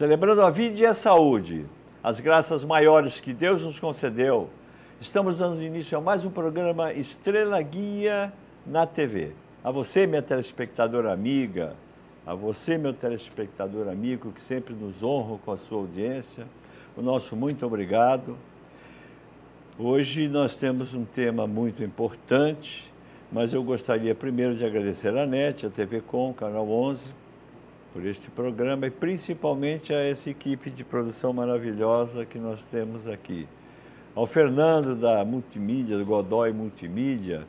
Celebrando a vida e a saúde, as graças maiores que Deus nos concedeu, estamos dando início a mais um programa Estrela Guia na TV. A você, minha telespectadora amiga, a você, meu telespectador amigo, que sempre nos honra com a sua audiência, o nosso muito obrigado. Hoje nós temos um tema muito importante, mas eu gostaria primeiro de agradecer a NET, a TV Com, Canal 11, por este programa e principalmente a essa equipe de produção maravilhosa que nós temos aqui. Ao Fernando da Multimídia, do Godoy Multimídia,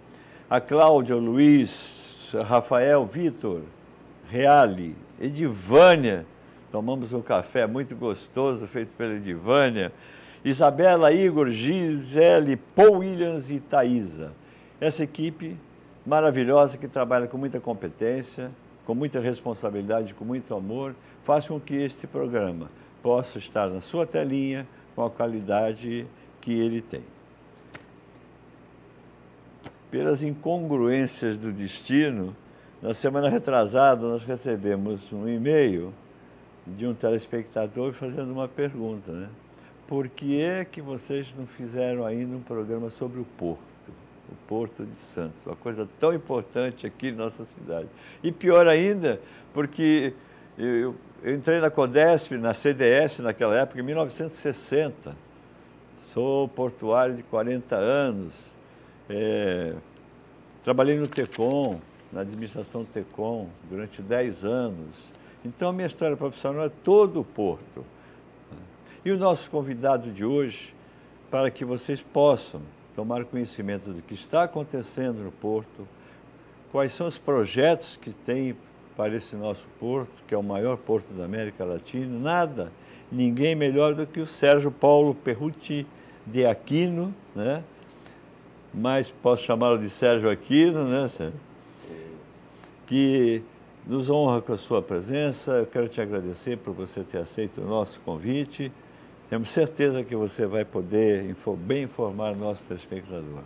a Cláudia, o Luiz, Rafael, Vitor, Reale, Edivânia, tomamos um café muito gostoso feito pela Edivânia, Isabela, Igor, Gisele, Paul Williams e Thaisa. Essa equipe maravilhosa que trabalha com muita competência, com muita responsabilidade, com muito amor, faz com que este programa possa estar na sua telinha com a qualidade que ele tem. Pelas incongruências do destino, na semana retrasada nós recebemos um e-mail de um telespectador fazendo uma pergunta, né? Por que é que vocês não fizeram ainda um programa sobre o Porto? O Porto de Santos, uma coisa tão importante aqui em nossa cidade. E pior ainda, porque eu entrei na CODESP, na CDS naquela época, em 1960. Sou portuário de 40 anos, trabalhei no TECOM, na administração TECOM, durante 10 anos. Então, a minha história profissional é todo o Porto. E o nosso convidado de hoje, para que vocês possam tomar conhecimento do que está acontecendo no Porto, quais são os projetos que tem para esse nosso porto, que é o maior porto da América Latina, nada, ninguém melhor do que o Sérgio Paulo Perruti de Aquino, né? Mas posso chamá-lo de Sérgio Aquino, né, Sérgio? Que nos honra com a sua presença. Eu quero te agradecer por você ter aceito o nosso convite. Temos certeza que você vai poder bem informar o nosso telespectador.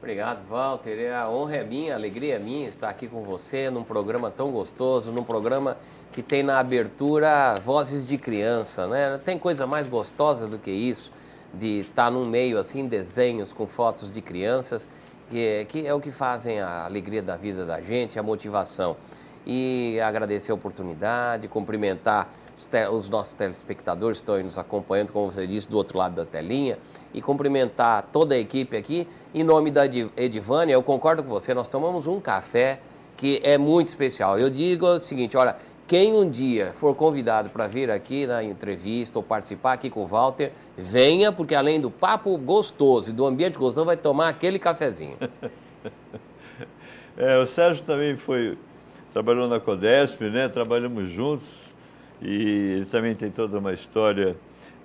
Obrigado, Walter. A honra é minha, a alegria é minha estar aqui com você num programa tão gostoso, num programa que tem na abertura vozes de criança, né? Tem coisa mais gostosa do que isso, de estar num meio assim, desenhos com fotos de crianças, que é o que fazem a alegria da vida da gente, a motivação. E agradecer a oportunidade, cumprimentar os nossos telespectadores que estão aí nos acompanhando, como você disse, do outro lado da telinha, e cumprimentar toda a equipe aqui. Em nome da Edivânia, eu concordo com você, nós tomamos um café que é muito especial. Eu digo o seguinte, olha, quem um dia for convidado para vir aqui na entrevista ou participar aqui com o Walter, venha, porque além do papo gostoso e do ambiente gostoso, vai tomar aquele cafezinho. O Sérgio também trabalhou na CODESP, né? Trabalhamos juntos e ele também tem toda uma história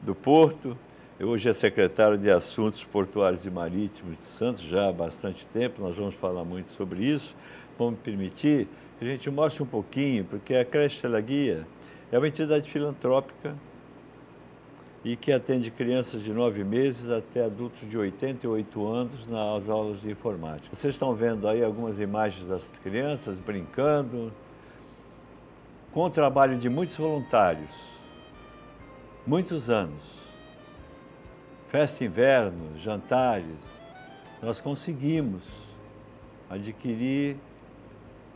do Porto. Hoje é secretário de Assuntos Portuários e Marítimos de Santos, já há bastante tempo, nós vamos falar muito sobre isso. Vamos me permitir que a gente mostre um pouquinho, porque a Creche Estrela Guia é uma entidade filantrópica e que atende crianças de 9 meses até adultos de 88 anos nas aulas de informática. Vocês estão vendo aí algumas imagens das crianças brincando, com o trabalho de muitos voluntários, muitos anos. Festa inverno, jantares, nós conseguimos adquirir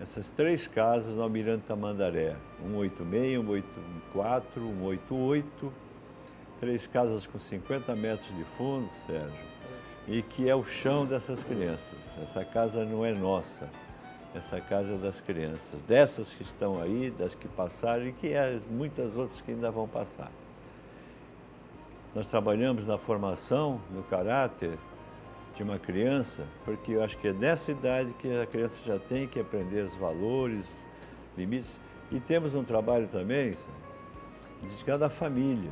essas 3 casas no Almirante Tamandaré, 186, 184, 188, 3 casas com 50 metros de fundo, Sérgio, e que é o chão dessas crianças. Essa casa não é nossa, essa casa é das crianças, dessas que estão aí, das que passaram e que há muitas outras que ainda vão passar. Nós trabalhamos na formação, no caráter de uma criança, porque eu acho que é nessa idade que a criança já tem que aprender os valores, limites. E temos um trabalho também, Sérgio, dedicado à família.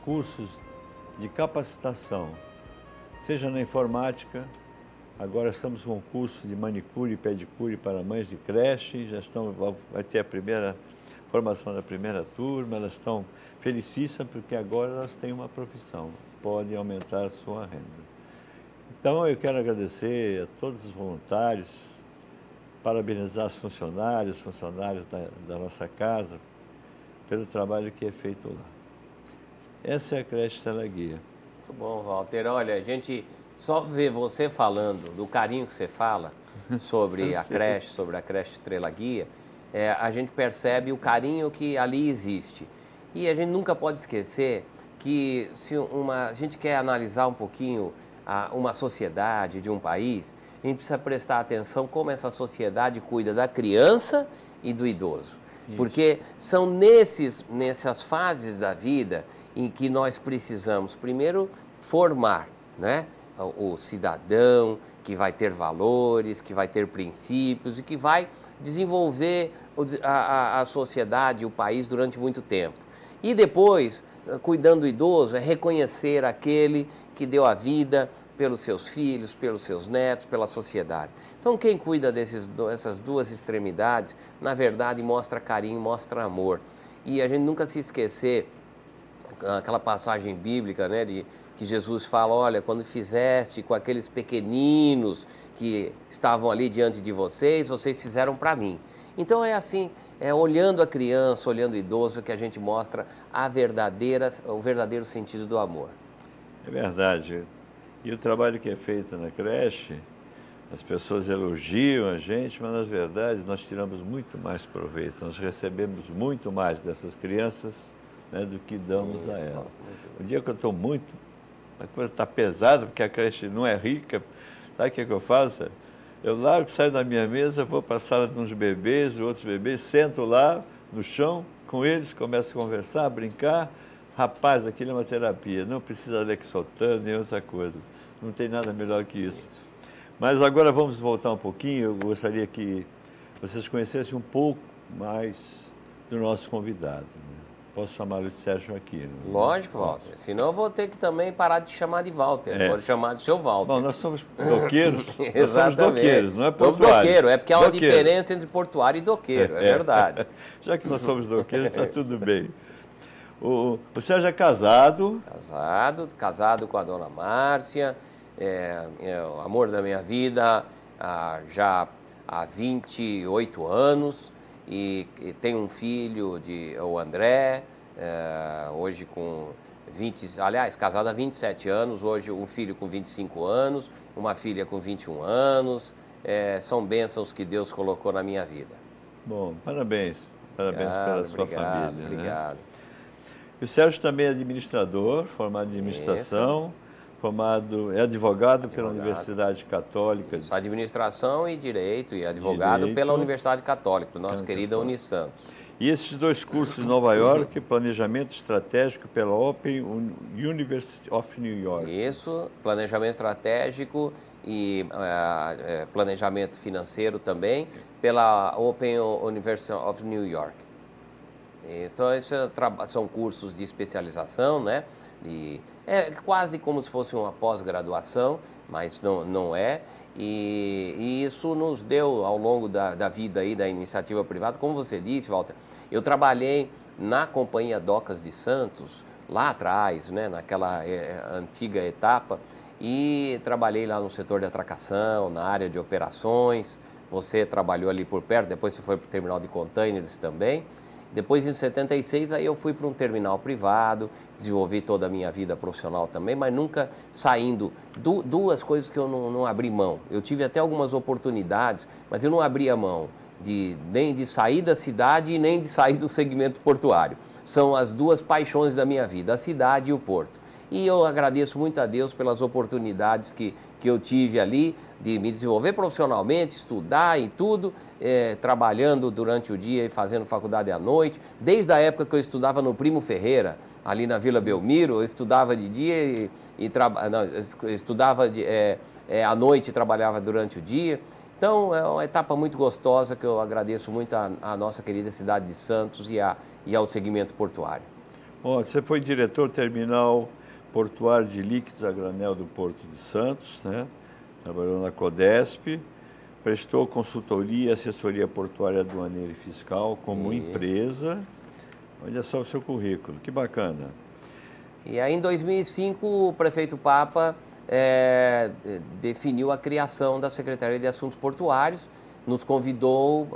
Cursos de capacitação, seja na informática, agora estamos com um curso de manicure e pedicure para mães de creche, vai ter a primeira formação da primeira turma, elas estão felicíssimas porque agora elas têm uma profissão, podem aumentar a sua renda. Então eu quero agradecer a todos os voluntários, parabenizar os funcionários da nossa casa, pelo trabalho que é feito lá. Essa é a creche Estrela Guia. Muito bom, Walter. Olha, a gente só vê você falando, do carinho que você fala sobre a creche Estrela Guia, a gente percebe o carinho que ali existe. E a gente nunca pode esquecer que se a gente quer analisar um pouquinho uma sociedade de um país, a gente precisa prestar atenção como essa sociedade cuida da criança e do idoso. Isso. Porque são nessas fases da vida em que nós precisamos, primeiro, formar, né, o cidadão que vai ter valores, que vai ter princípios e que vai desenvolver a sociedade, o país durante muito tempo. E depois, cuidando do idoso, é reconhecer aquele que deu a vida pelos seus filhos, pelos seus netos, pela sociedade. Então, quem cuida dessas duas extremidades, na verdade, mostra carinho, mostra amor. E a gente nunca se esquecer aquela passagem bíblica, né, que Jesus fala, olha, quando fizeste com aqueles pequeninos que estavam ali diante de vocês fizeram para mim. Então é assim, olhando a criança, olhando o idoso, que a gente mostra o verdadeiro sentido do amor. É verdade. E o trabalho que é feito na creche, as pessoas elogiam a gente, mas na verdade nós tiramos muito mais proveito, nós recebemos muito mais dessas crianças, né, do que damos a elas. O dia que eu estou a coisa está pesada, porque a creche não é rica, sabe o que eu faço? Eu largo, saio da minha mesa, vou para a sala de uns bebês, de outros bebês, sento lá no chão com eles, começo a conversar, a brincar. Rapaz, aquilo é uma terapia, não precisa lexotano nem outra coisa. Não tem nada melhor que isso. Mas agora vamos voltar um pouquinho. Eu gostaria que vocês conhecessem um pouco mais do nosso convidado. Né? Posso chamá-lo de Sérgio Aquino? Né? Lógico, Walter. Senão eu vou ter que também parar de chamar de Walter. Vou chamar de seu Walter. Bom, nós somos doqueiros. Nós somos doqueiros, não é portuários. Doqueiro, é porque há uma diferença entre portuário e doqueiro, é verdade. Já que nós somos doqueiros, está tudo bem. O Sérgio é casado. Casado com a dona Márcia, o amor da minha vida já há 28 anos. E tem um filho, o André, hoje com casado há 27 anos, hoje um filho com 25 anos, uma filha com 21 anos, são bênçãos que Deus colocou na minha vida. Bom, parabéns pela sua família. Obrigado. Né? E o Sérgio também é administrador, formado em administração. É advogado pela Universidade Católica. Isso, administração e direito, e advogado pela Universidade Católica, nossa querida Unisantos. E esses dois cursos de Nova York, Planejamento Estratégico pela Open University of New York. Isso, Planejamento Estratégico e Planejamento Financeiro também, pela Open University of New York. Então, esses são cursos de especialização, né? É quase como se fosse uma pós-graduação, mas não é. E isso nos deu, ao longo da vida aí, da iniciativa privada, como você disse, Walter, eu trabalhei na Companhia Docas de Santos, lá atrás, né, naquela antiga etapa, e trabalhei lá no setor de atracação, na área de operações. Você trabalhou ali por perto, depois você foi para o terminal de containers também. Depois, em 76, aí eu fui para um terminal privado, desenvolvi toda a minha vida profissional também, mas nunca saindo. Duas coisas que eu não abri mão. Eu tive até algumas oportunidades, mas eu não abri a mão nem de sair da cidade e nem de sair do segmento portuário. São as duas paixões da minha vida, a cidade e o porto. E eu agradeço muito a Deus pelas oportunidades que eu tive ali de me desenvolver profissionalmente, estudar e tudo, trabalhando durante o dia e fazendo faculdade à noite. Desde a época que eu estudava no Primo Ferreira, ali na Vila Belmiro, eu estudava de dia estudava à noite e trabalhava durante o dia. Então, é uma etapa muito gostosa que eu agradeço muito à nossa querida cidade de Santos e ao segmento portuário. Bom, você foi diretor terminal portuário de líquidos a granel do Porto de Santos, né? Trabalhou na Codesp, prestou consultoria e assessoria portuária, aduaneira e fiscal como empresa. Olha só o seu currículo, que bacana. E aí, em 2005, o prefeito Papa definiu a criação da Secretaria de Assuntos Portuários, nos convidou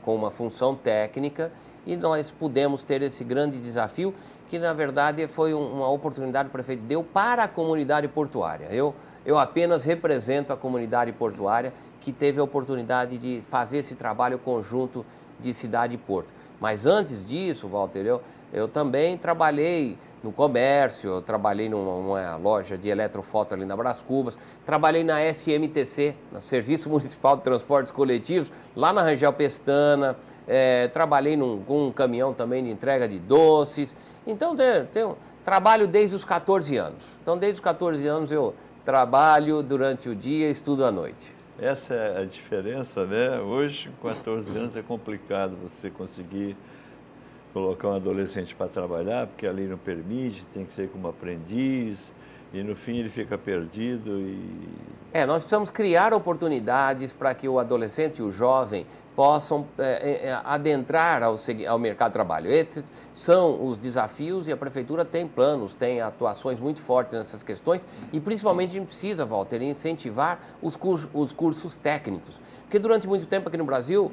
com uma função técnica e nós pudemos ter esse grande desafio, que na verdade foi uma oportunidade que o prefeito deu para a comunidade portuária. Eu apenas represento a comunidade portuária que teve a oportunidade de fazer esse trabalho conjunto de cidade e porto. Mas antes disso, Walter, eu também trabalhei no comércio, eu trabalhei numa loja de eletrofoto ali na Brás Cubas, trabalhei na SMTC, no Serviço Municipal de Transportes Coletivos, lá na Rangel Pestana, trabalhei com um caminhão também de entrega de doces. Então, trabalho desde os 14 anos. Então, desde os 14 anos eu trabalho durante o dia e estudo à noite. Essa é a diferença, né? Hoje, com 14 anos, é complicado você conseguir colocar um adolescente para trabalhar, porque a lei não permite, tem que ser como aprendiz, e no fim ele fica perdido nós precisamos criar oportunidades para que o adolescente e o jovem possam adentrar ao mercado de trabalho. Esses são os desafios e a Prefeitura tem planos, tem atuações muito fortes nessas questões e principalmente a gente precisa, Walter, incentivar os cursos técnicos. Porque durante muito tempo aqui no Brasil,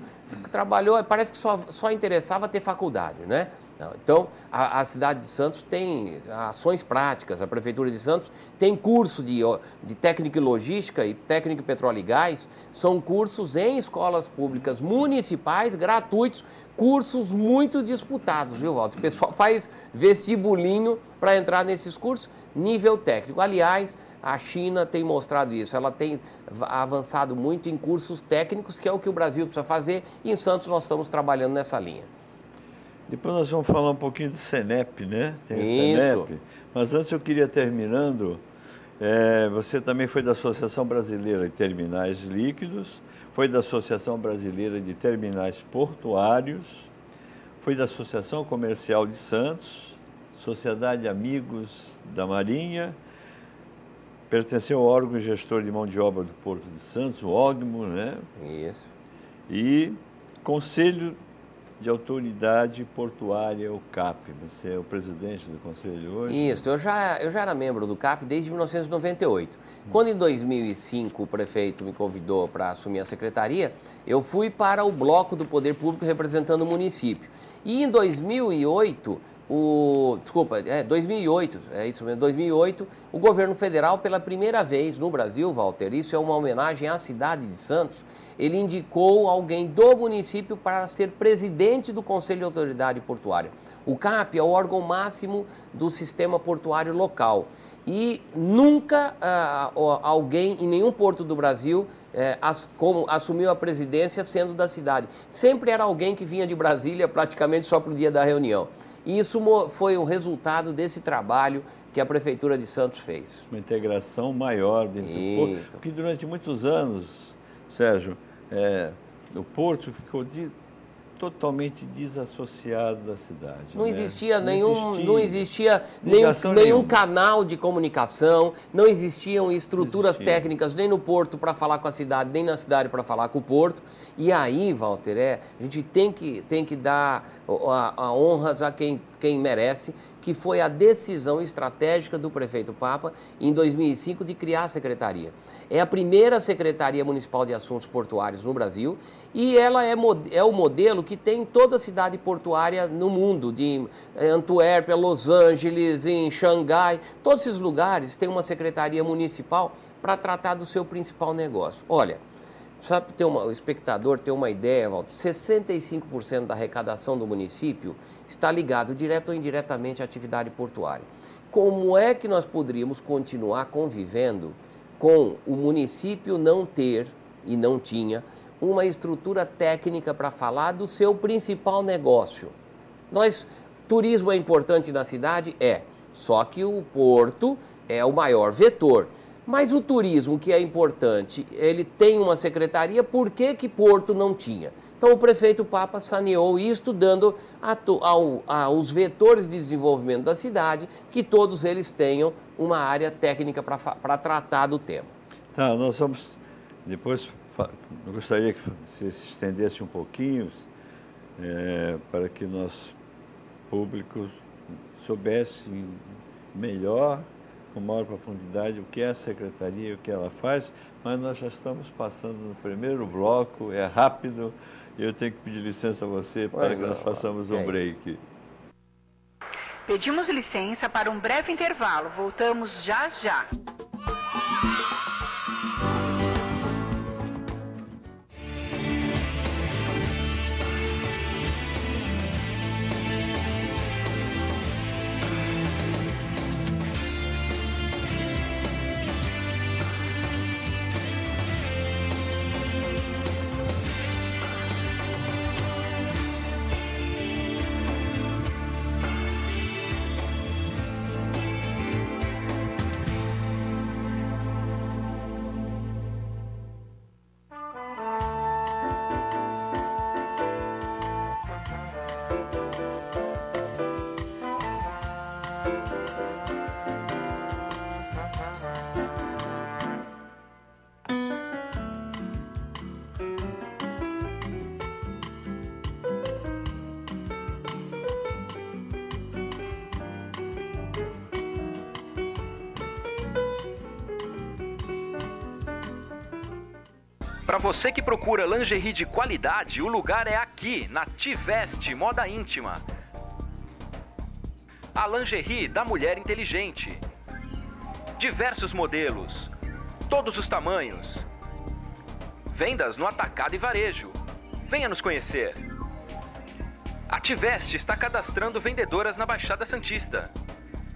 trabalhou, parece que só interessava ter faculdade, né? Não, então, a cidade de Santos tem ações práticas, a Prefeitura de Santos tem curso de técnica e logística e técnica em petróleo e gás, são cursos em escolas públicas municipais, gratuitos, cursos muito disputados, viu, Walter? O pessoal faz vestibulinho para entrar nesses cursos, nível técnico. Aliás, a China tem mostrado isso, ela tem avançado muito em cursos técnicos, que é o que o Brasil precisa fazer, e em Santos nós estamos trabalhando nessa linha. Depois nós vamos falar um pouquinho do Senep, né? Tem Isso. O Senep. Mas antes eu queria, terminando, você também foi da Associação Brasileira de Terminais Líquidos, foi da Associação Brasileira de Terminais Portuários, foi da Associação Comercial de Santos, Sociedade Amigos da Marinha, pertenceu ao órgão gestor de mão de obra do Porto de Santos, o OGMO, né? Isso. E Conselho de Autoridade Portuária, o CAP. Você é o presidente do conselho hoje? Isso, eu já era membro do CAP desde 1998. Quando em 2005 o prefeito me convidou para assumir a secretaria, eu fui para o bloco do Poder Público representando o município. E em 2008, 2008, é isso mesmo, 2008, o governo federal, pela primeira vez no Brasil, Walter, isso é uma homenagem à cidade de Santos, ele indicou alguém do município para ser presidente do Conselho de Autoridade Portuária. O CAP é o órgão máximo do sistema portuário local. E nunca alguém em nenhum porto do Brasil assumiu a presidência sendo da cidade. Sempre era alguém que vinha de Brasília praticamente só para o dia da reunião. E isso foi um resultado desse trabalho que a Prefeitura de Santos fez. Uma integração maior dentro do porto, porque durante muitos anos, Sérgio, o porto ficou totalmente desassociado da cidade. Não né? existia Ligação nenhum nenhuma. canal de comunicação, não existiam estruturas técnicas nem no porto para falar com a cidade, nem na cidade para falar com o porto. E aí, Walter, a gente tem que dar a honras a quem merece, que foi a decisão estratégica do prefeito Papa em 2005 de criar a secretaria. É a primeira Secretaria Municipal de Assuntos Portuários no Brasil e ela é o modelo que tem em toda a cidade portuária no mundo, de Antuérpia, Los Angeles, em Xangai, todos esses lugares têm uma Secretaria Municipal para tratar do seu principal negócio. Olha, só para o espectador ter uma ideia, Walter, 65% da arrecadação do município está ligado direto ou indiretamente à atividade portuária. Como é que nós poderíamos continuar convivendo com o município não ter, e não tinha, uma estrutura técnica para falar do seu principal negócio? Turismo é importante na cidade? Só que o porto é o maior vetor. Mas o turismo, que é importante, ele tem uma secretaria, por que porto não tinha? Então o prefeito Papa saneou isto, dando aos vetores de desenvolvimento da cidade, que todos eles tenham uma área técnica para tratar do tema. Tá, nós vamos, depois, eu gostaria que você se estendesse um pouquinho, para que nosso público soubesse melhor, com maior profundidade, o que é a secretaria, o que ela faz, mas nós já estamos passando no primeiro bloco, é rápido, Eu tenho que pedir licença a você para que nós façamos um break. Pedimos licença para um breve intervalo. Voltamos já já. Para você que procura lingerie de qualidade, o lugar é aqui, na Tiveste Moda Íntima. A lingerie da mulher inteligente. Diversos modelos, todos os tamanhos. Vendas no atacado e varejo. Venha nos conhecer. A Tiveste está cadastrando vendedoras na Baixada Santista.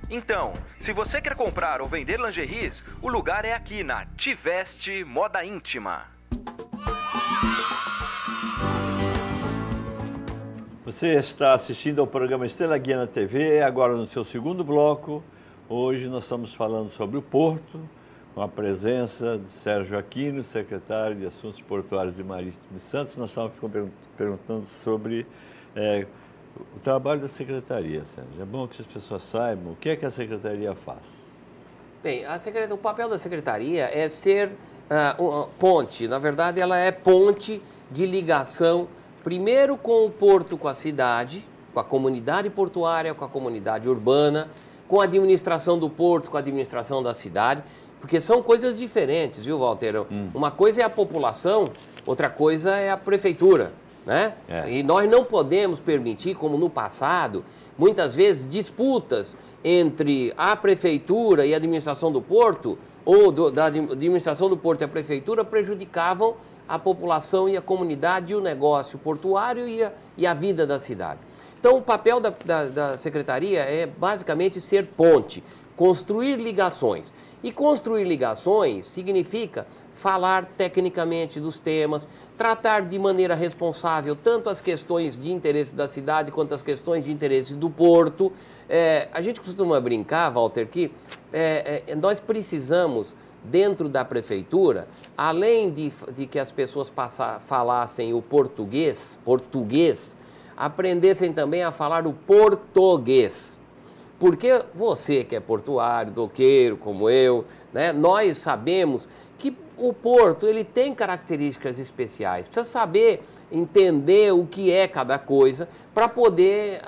Então, se você quer comprar ou vender lingeries, o lugar é aqui na Tiveste Moda Íntima. Você está assistindo ao programa Estrela Guia na TV, agora no seu segundo bloco. Hoje nós estamos falando sobre o Porto, com a presença de Sérgio Aquino, secretário de Assuntos Portuários e Marítimos de Santos. Nós estamos perguntando sobre o trabalho da Secretaria, Sérgio. É bom que as pessoas saibam o que é que a Secretaria faz. Bem, o papel da Secretaria é ser ponte. Na verdade, ela é ponte de ligação, primeiro com o porto, com a cidade, com a comunidade portuária, com a comunidade urbana, com a administração do porto, com a administração da cidade, porque são coisas diferentes, viu, Walter? Uma coisa é a população, outra coisa é a prefeitura, né? E nós não podemos permitir, como no passado, muitas vezes disputas entre a prefeitura e a administração do porto, ou da administração do porto e a prefeitura, prejudicavam a população e a comunidade e o negócio portuário e a vida da cidade. Então, o papel da Secretaria é basicamente ser ponte, construir ligações. E construir ligações significa falar tecnicamente dos temas, tratar de maneira responsável tanto as questões de interesse da cidade quanto as questões de interesse do porto. A gente costuma brincar, Walter, que nós precisamos, dentro da prefeitura, além de que as pessoas falassem o português, aprendessem também a falar o português. Porque você que é portuário, doqueiro, como eu, né, nós sabemos que o porto ele tem características especiais. Precisa saber entender o que é cada coisa para poder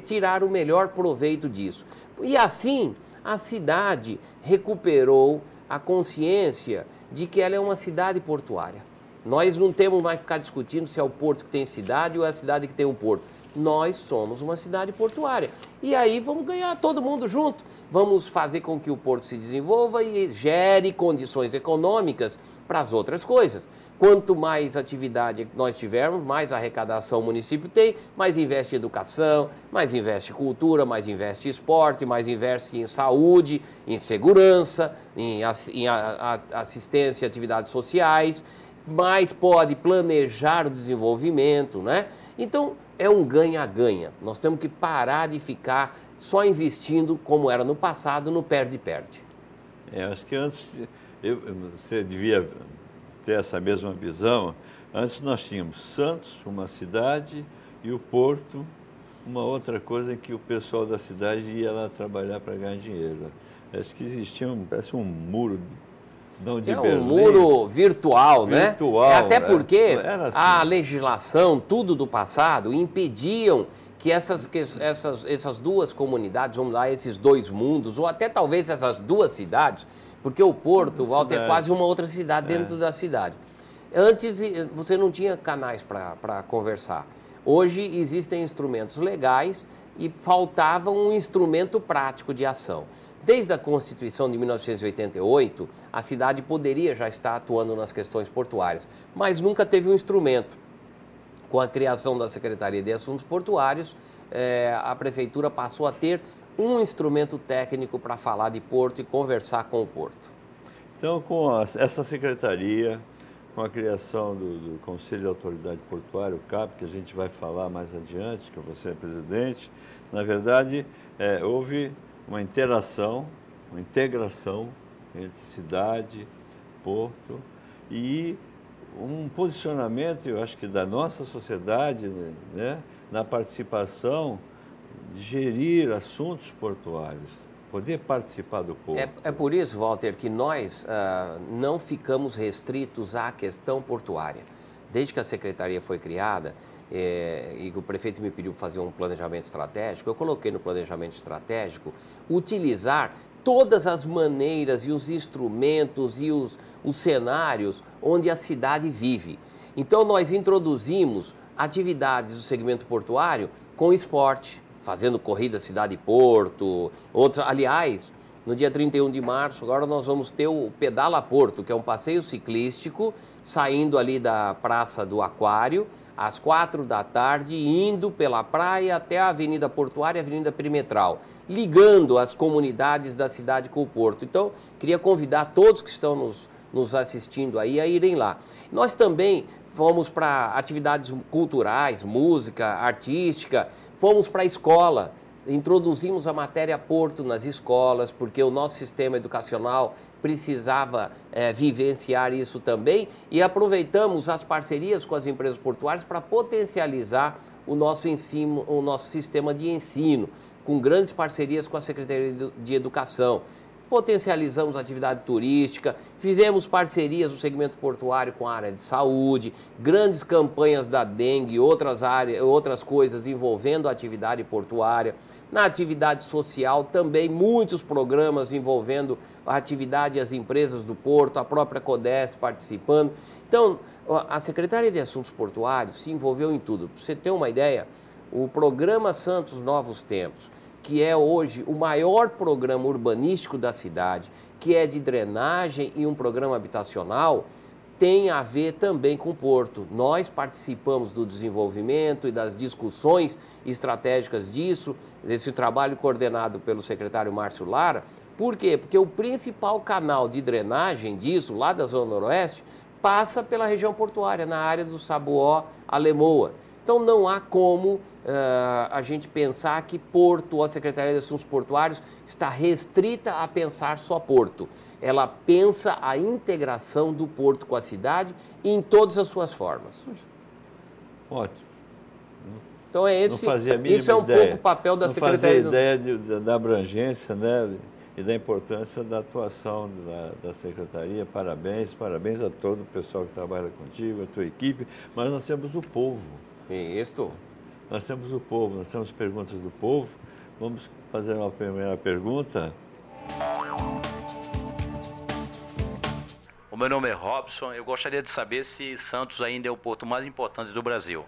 tirar o melhor proveito disso. E assim, a cidade recuperou a consciência de que ela é uma cidade portuária. Nós não temos mais que ficar discutindo se é o porto que tem cidade ou é a cidade que tem o porto. Nós somos uma cidade portuária. E aí vamos ganhar todo mundo junto. Vamos fazer com que o porto se desenvolva e gere condições econômicas para as outras coisas. Quanto mais atividade nós tivermos, mais arrecadação o município tem, mais investe em educação, mais investe em cultura, mais investe em esporte, mais investe em saúde, em segurança, em assistência e atividades sociais, mais pode planejar o desenvolvimento, né? Então, é um ganha-ganha. Nós temos que parar de ficar só investindo, como era no passado, no perde-perde. Acho que antes, você devia ter essa mesma visão. Antes nós tínhamos Santos, uma cidade, e o Porto, uma outra coisa em que o pessoal da cidade ia lá trabalhar para ganhar dinheiro. Acho que existia parece um muro de Berlim. Um muro virtual, né? Até porque assim. A legislação, tudo do passado, impediam que essas duas comunidades, vamos lá, esses dois mundos, ou até talvez essas duas cidades, porque o Porto, Walter, é quase uma outra cidade dentro da cidade. Antes você não tinha canais para conversar. Hoje existem instrumentos legais e faltava um instrumento prático de ação. Desde a Constituição de 1988, a cidade poderia já estar atuando nas questões portuárias, mas nunca teve um instrumento. Com a criação da Secretaria de Assuntos Portuários, a Prefeitura passou a ter um instrumento técnico para falar de porto e conversar com o porto. Então, com essa secretaria, com a criação do Conselho de Autoridade Portuária, o CAP, que a gente vai falar mais adiante, que você é presidente, na verdade, houve uma interação, uma integração entre cidade, porto e um posicionamento, eu acho que da nossa sociedade, né, na participação de gerir assuntos portuários, poder participar do porto. É por isso, Walter, que nós não ficamos restritos à questão portuária. Desde que a secretaria foi criada, e o prefeito me pediu para fazer um planejamento estratégico, eu coloquei no planejamento estratégico utilizar todas as maneiras e os instrumentos e os cenários onde a cidade vive. Então, nós introduzimos atividades do segmento portuário com esporte, fazendo corrida cidade-porto, outras. Aliás, no dia 31 de março, agora nós vamos ter o Pedala Porto, que é um passeio ciclístico, saindo ali da Praça do Aquário, às 4 da tarde, indo pela praia até a Avenida Portuária e a Avenida Perimetral, ligando as comunidades da cidade com o porto. Então, queria convidar todos que estão nos assistindo aí a irem lá. Nós também fomos para atividades culturais, música, artística, fomos para a escola, introduzimos a matéria porto nas escolas, porque o nosso sistema educacional precisava vivenciar isso também, e aproveitamos as parcerias com as empresas portuárias para potencializar o nosso ensino, o nosso sistema de ensino, com grandes parcerias com a Secretaria de Educação. Potencializamos a atividade turística, fizemos parcerias no segmento portuário com a área de saúde, grandes campanhas da dengue e outras coisas envolvendo a atividade portuária. Na atividade social também muitos programas envolvendo a atividade e as empresas do porto, a própria CODES participando. Então, a Secretaria de Assuntos Portuários se envolveu em tudo. Para você ter uma ideia, o programa Santos Novos Tempos, que é hoje o maior programa urbanístico da cidade, que é de drenagem e um programa habitacional, tem a ver também com o porto. Nós participamos do desenvolvimento e das discussões estratégicas disso, desse trabalho coordenado pelo secretário Márcio Lara. Por quê? Porque o principal canal de drenagem disso, lá da Zona Noroeste, passa pela região portuária, na área do Sabuó, Alemoa. Então não há como a gente pensar que porto ou a Secretaria de Assuntos Portuários está restrita a pensar só porto. Ela pensa a integração do porto com a cidade em todas as suas formas. Ótimo. Então isso é um pouco o papel da Secretaria. Não fazia ideia da abrangência, né, e da importância da atuação da Secretaria. Parabéns a todo o pessoal que trabalha contigo, a tua equipe, mas nós temos o povo. Isso. Nós temos o povo, nós temos perguntas do povo. Vamos fazer uma primeira pergunta. O meu nome é Robson. Eu gostaria de saber se Santos ainda é o porto mais importante do Brasil.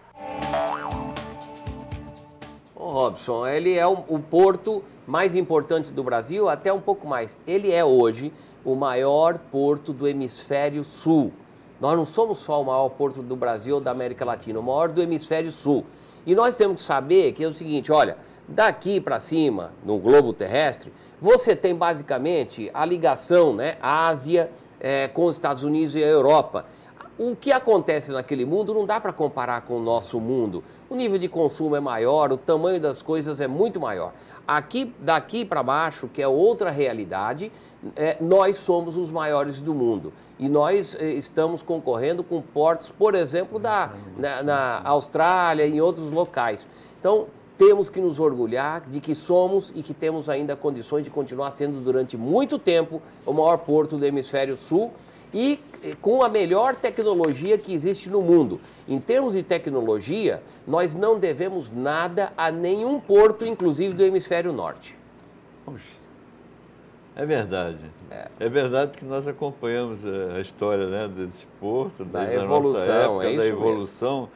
Ô Robson, ele é o porto mais importante do Brasil, até um pouco mais. Ele é hoje o maior porto do hemisfério sul. Nós não somos só o maior porto do Brasil ou da América Latina, o maior do hemisfério sul. E nós temos que saber que é o seguinte, olha, daqui para cima, no globo terrestre, você tem basicamente a ligação, né, Ásia com os Estados Unidos e a Europa. O que acontece naquele mundo não dá para comparar com o nosso mundo. O nível de consumo é maior, o tamanho das coisas é muito maior. Daqui para baixo, que é outra realidade, nós somos os maiores do mundo. E nós estamos concorrendo com portos, por exemplo, na Austrália e em outros locais. Então, temos que nos orgulhar de que somos e que temos ainda condições de continuar sendo durante muito tempo o maior porto do hemisfério sul e com a melhor tecnologia que existe no mundo. Em termos de tecnologia, nós não devemos nada a nenhum porto, inclusive do hemisfério norte. Puxa. É verdade. É verdade que nós acompanhamos a história, né, desse porto, Da desde a nossa evolução, época, da evolução.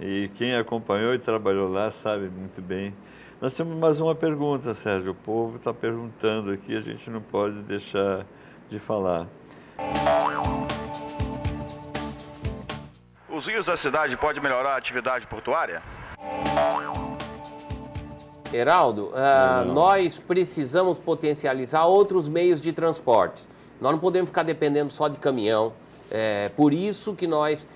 E quem acompanhou e trabalhou lá sabe muito bem. Nós temos mais uma pergunta, Sérgio. O povo está perguntando aqui, a gente não pode deixar de falar. Os rios da cidade podem melhorar a atividade portuária? Heraldo, nós precisamos potencializar outros meios de transporte. Nós não podemos ficar dependendo só de caminhão. Por isso que nós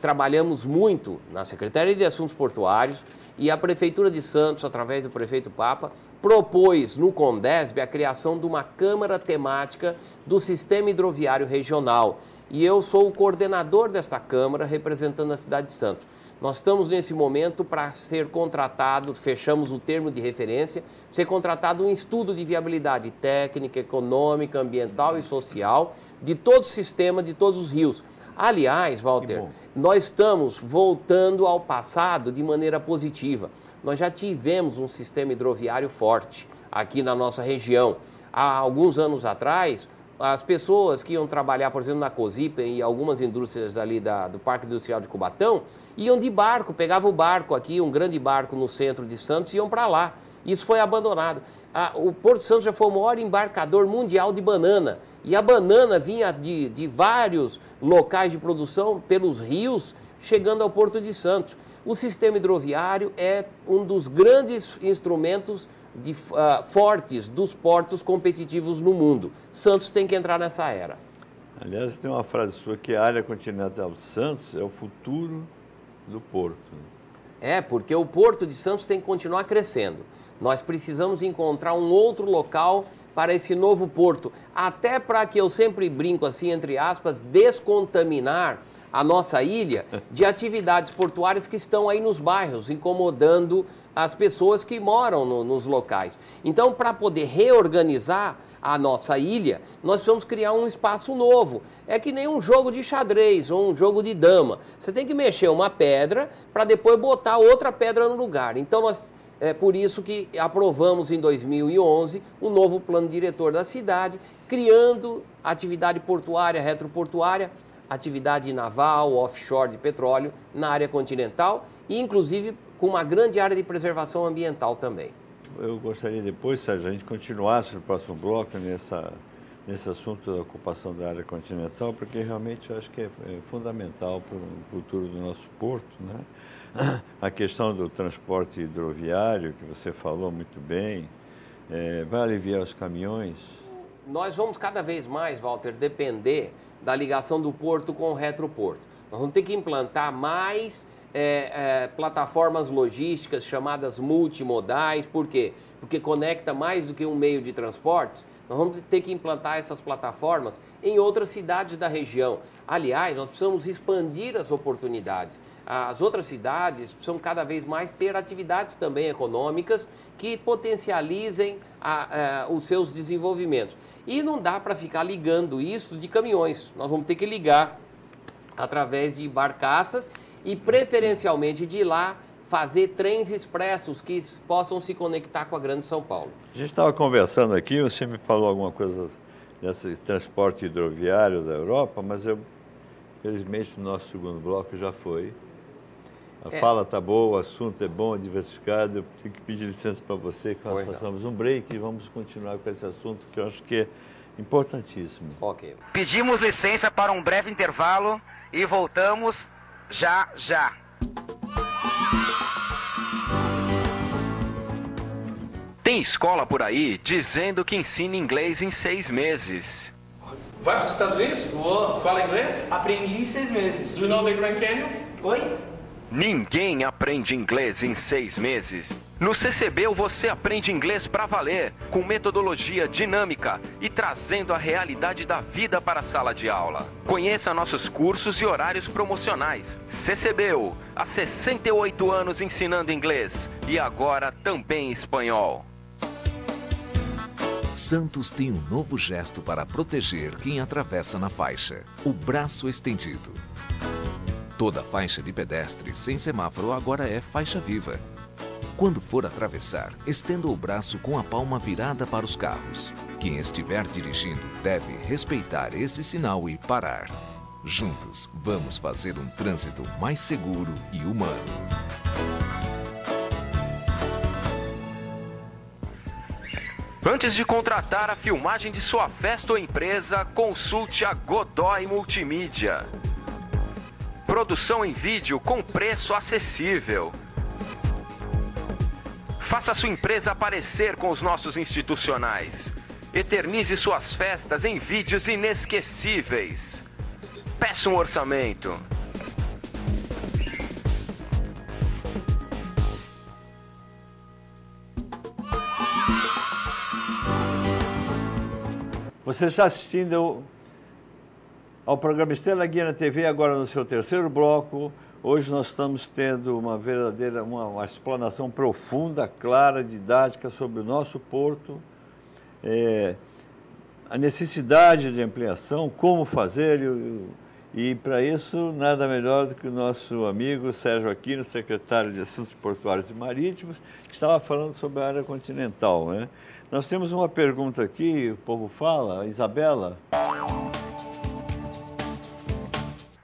trabalhamos muito na Secretaria de Assuntos Portuários e a Prefeitura de Santos, através do prefeito Papa, propôs no Condesb a criação de uma Câmara Temática do Sistema Hidroviário Regional. E eu sou o coordenador desta Câmara, representando a cidade de Santos. Nós estamos nesse momento para ser contratado, fechamos o termo de referência, ser contratado um estudo de viabilidade técnica, econômica, ambiental e social de todo o sistema, de todos os rios. Aliás, Walter, nós estamos voltando ao passado de maneira positiva. Nós já tivemos um sistema hidroviário forte aqui na nossa região. Há alguns anos atrás, as pessoas que iam trabalhar, por exemplo, na Cosipen e algumas indústrias ali do Parque Industrial de Cubatão, iam de barco, pegavam o barco aqui, um grande barco no centro de Santos, e iam para lá. Isso foi abandonado. O Porto de Santos já foi o maior embarcador mundial de banana. E a banana vinha de vários locais de produção pelos rios, chegando ao Porto de Santos. O sistema hidroviário é um dos grandes instrumentos fortes dos portos competitivos no mundo. Santos tem que entrar nessa era. Aliás, tem uma frase sua que a área continental de Santos é o futuro do porto. Porque o Porto de Santos tem que continuar crescendo. Nós precisamos encontrar um outro local para esse novo porto, até para que eu sempre brinco assim, entre aspas, descontaminar a nossa ilha de atividades portuárias que estão aí nos bairros, incomodando as pessoas que moram nos locais. Então, para poder reorganizar a nossa ilha, nós precisamos criar um espaço novo. É que nem um jogo de xadrez ou um jogo de dama. Você tem que mexer uma pedra para depois botar outra pedra no lugar. Então, é por isso que aprovamos em 2011 o novo plano diretor da cidade, criando atividade portuária, retroportuária, atividade naval, offshore de petróleo na área continental e, inclusive, com uma grande área de preservação ambiental também. Eu gostaria depois, Sérgio, a gente continuasse no próximo bloco nesse assunto da ocupação da área continental, porque realmente eu acho que é fundamental para o futuro do nosso porto, né? A questão do transporte hidroviário, que você falou muito bem, vai aliviar os caminhões? Nós vamos cada vez mais, Walter, depender da ligação do porto com o retroporto. Nós vamos ter que implantar mais plataformas logísticas chamadas multimodais. Por quê? Porque conecta mais do que um meio de transportes. Nós vamos ter que implantar essas plataformas em outras cidades da região. Aliás, nós precisamos expandir as oportunidades. As outras cidades precisam cada vez mais ter atividades também econômicas que potencializem os seus desenvolvimentos. E não dá para ficar ligando isso de caminhões. Nós vamos ter que ligar através de barcaças e, preferencialmente, de lá fazer trens expressos que possam se conectar com a Grande São Paulo. A gente estava conversando aqui, você me falou alguma coisa desse transporte hidroviário da Europa, mas felizmente, o nosso segundo bloco já foi. A fala está boa, o assunto é bom, diversificado. Eu tenho que pedir licença para você, que nós façamos um break e vamos continuar com esse assunto, que eu acho que é importantíssimo. Ok. Pedimos licença para um breve intervalo e voltamos já. Tem escola por aí dizendo que ensina inglês em 6 meses. Vai para os Estados Unidos? Vou. Fala inglês? Aprendi em 6 meses. Do you know the Grand Canyon? Oi? Ninguém aprende inglês em 6 meses. No CCBio você aprende inglês pra valer, com metodologia dinâmica e trazendo a realidade da vida para a sala de aula. Conheça nossos cursos e horários promocionais. CCBio, há 68 anos ensinando inglês e agora também espanhol. Santos tem um novo gesto para proteger quem atravessa na faixa: o braço estendido. Toda faixa de pedestre sem semáforo agora é faixa viva. Quando for atravessar, estenda o braço com a palma virada para os carros. Quem estiver dirigindo deve respeitar esse sinal e parar. Juntos, vamos fazer um trânsito mais seguro e humano. Antes de contratar a filmagem de sua festa ou empresa, consulte a Godoy Multimídia. Produção em vídeo com preço acessível. Faça sua empresa aparecer com os nossos institucionais. Eternize suas festas em vídeos inesquecíveis. Peça um orçamento. Você está assistindo ao programa Estrela Guia na TV, agora no seu terceiro bloco. Hoje nós estamos tendo uma verdadeira, uma explanação profunda, clara, didática sobre o nosso porto, a necessidade de ampliação, como fazer, e para isso nada melhor do que o nosso amigo Sérgio Aquino, secretário de Assuntos Portuários e Marítimos, que estava falando sobre a área continental, né? Nós temos uma pergunta aqui, o povo fala, a Isabela.